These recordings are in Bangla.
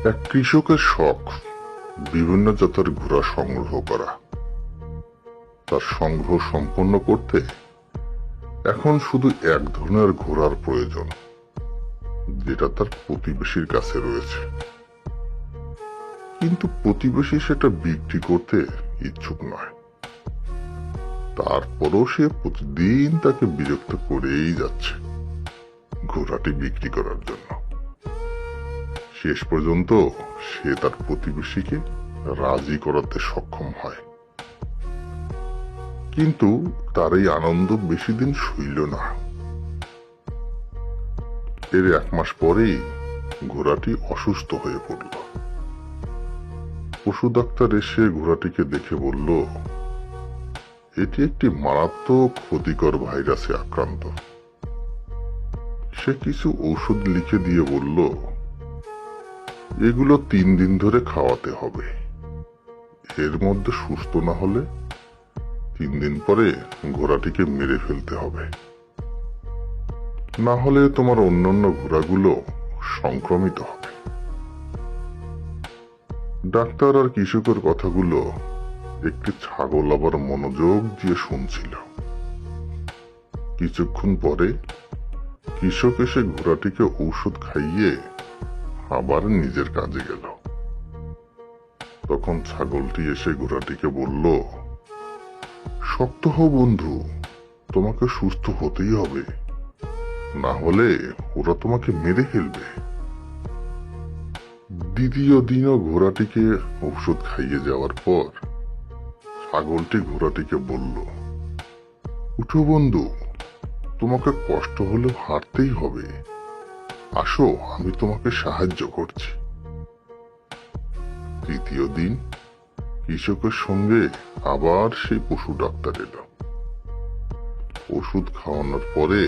এক কৃষকের শখ বিভিন্ন জাতের ঘোড়া সংগ্রহ করা। তার সংগ্রহ সম্পন্ন করতে এখন শুধু এক ধরনের ঘোড়ার প্রয়োজন, যেটা তার প্রতিবেশীর কাছে রয়েছে। কিন্তু প্রতিবেশী সেটা বিক্রি করতে ইচ্ছুক নয়। তারপরও সে প্রতিদিন তাকে বিরক্ত করেই যাচ্ছে ঘোড়াটি বিক্রি করার জন্য। শেষ পর্যন্ত সে তার প্রতিবেশীকে রাজি করাতে সক্ষম হয়। কিন্তু তার এই আনন্দ বেশি দিন সইল না। এর 1 মাস পরেই ঘোড়াটি অসুস্থ হয়ে পড়ল। পশু ডাক্তার এসে ঘোড়াটিকে দেখে বলল, এটি একটি মারাত্মক ক্ষতিকর ভাইরাসে আক্রান্ত। সে কিছু ঔষধ লিখে দিয়ে বলল, এগুলো 3 দিন ধরে খাওয়াতে হবে। এর মধ্যে সুস্থ না হলে 3 দিন পরে ঘোড়াটিকে মেরে ফেলতে হবে, না হলে তোমার অন্যান্য ঘোড়াগুলো সংক্রমিত হবে। ডাক্তার আর কৃষকের কথাগুলো একটি ছাগল আবার মনোযোগ দিয়ে শুনছিল। কিছুক্ষণ পরে কৃষক এসে ঘোড়াটিকে ঔষধ খাইয়ে আবার নিজের কাজে গেল। তখন ছাগলটি এসে ঘোড়াটিকে বলল, শক্ত হও বন্ধু, তোমাকে সুস্থ হতেই হবে, না হলে ওরা তোমাকে মেরে ফেলবে। দ্বিতীয় দিনও ঘোড়াটিকে ঔষধ খাইয়ে যাওয়ার পর ছাগলটি ঘোড়াটিকে বলল, উঠো বন্ধু, তোমাকে কষ্ট হলেও হারতেই হবে, আসো আমি তোমাকে সাহায্য করছি। তৃতীয় দিন কৃষকের সঙ্গে আবার সেই পশু ডাক্তার এলো। ওষুধ খাওয়ানোর পরে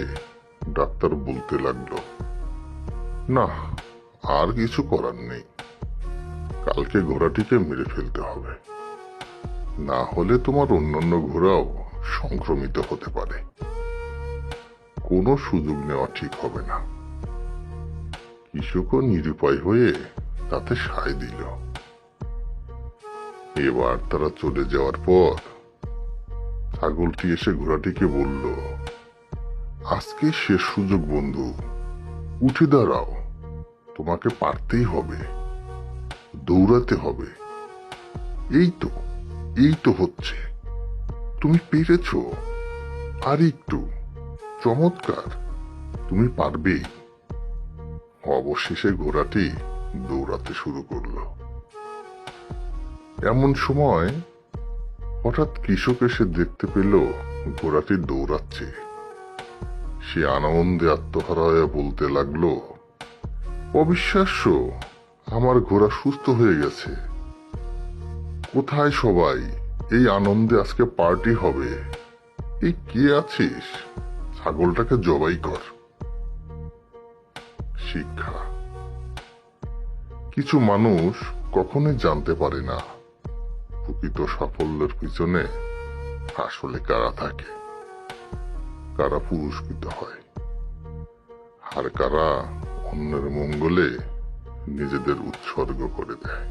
ডাক্তার বলতে লাগলো, না আর কিছু করার নেই, কালকে ঘোড়াটিকে মেরে ফেলতে হবে, না হলে তোমার অন্যান্য ঘোড়াও সংক্রমিত হতে পারে। কোনো সুযোগ নেওয়া ঠিক হবে না। কৃষকও নিরুপায় হয়ে তাতে সায় দিল। এবার তারা চলে যাওয়ার পর ছাগলটি এসে ঘোড়াটিকে বলল, আজকে শেষ সুযোগ বন্ধু, উঠে দাঁড়াও, তোমাকে পারতেই হবে, দৌড়াতে হবে। এই তো হচ্ছে, তুমি পেরেছ, আর একটু, চমৎকার, তুমি পারবেই। অবশেষে ঘোড়াটি দৌড়াতে শুরু করলো। এমন সময় হঠাৎ কৃষক এসে দেখতে পেল ঘোড়াটি দৌড়াচ্ছে। সে আনন্দে আত্মহারা হয়ে বলতে লাগলো, অবিশ্বাস্য, আমার ঘোড়া সুস্থ হয়ে গেছে। কোথায় সবাই? এই আনন্দে আজকে পার্টি হবে। এই কে আছিস? ছাগলটাকে জবাই কর। শিক্ষা: কিছু মানুষ কখনোই জানতে পারে না প্রকৃত সাফল্যের পিছনে আসলে কারা থাকে, কারা পুরস্কৃত হয়, আর কারা অন্যের মঙ্গলে নিজেদের উৎসর্গ করে দেয়।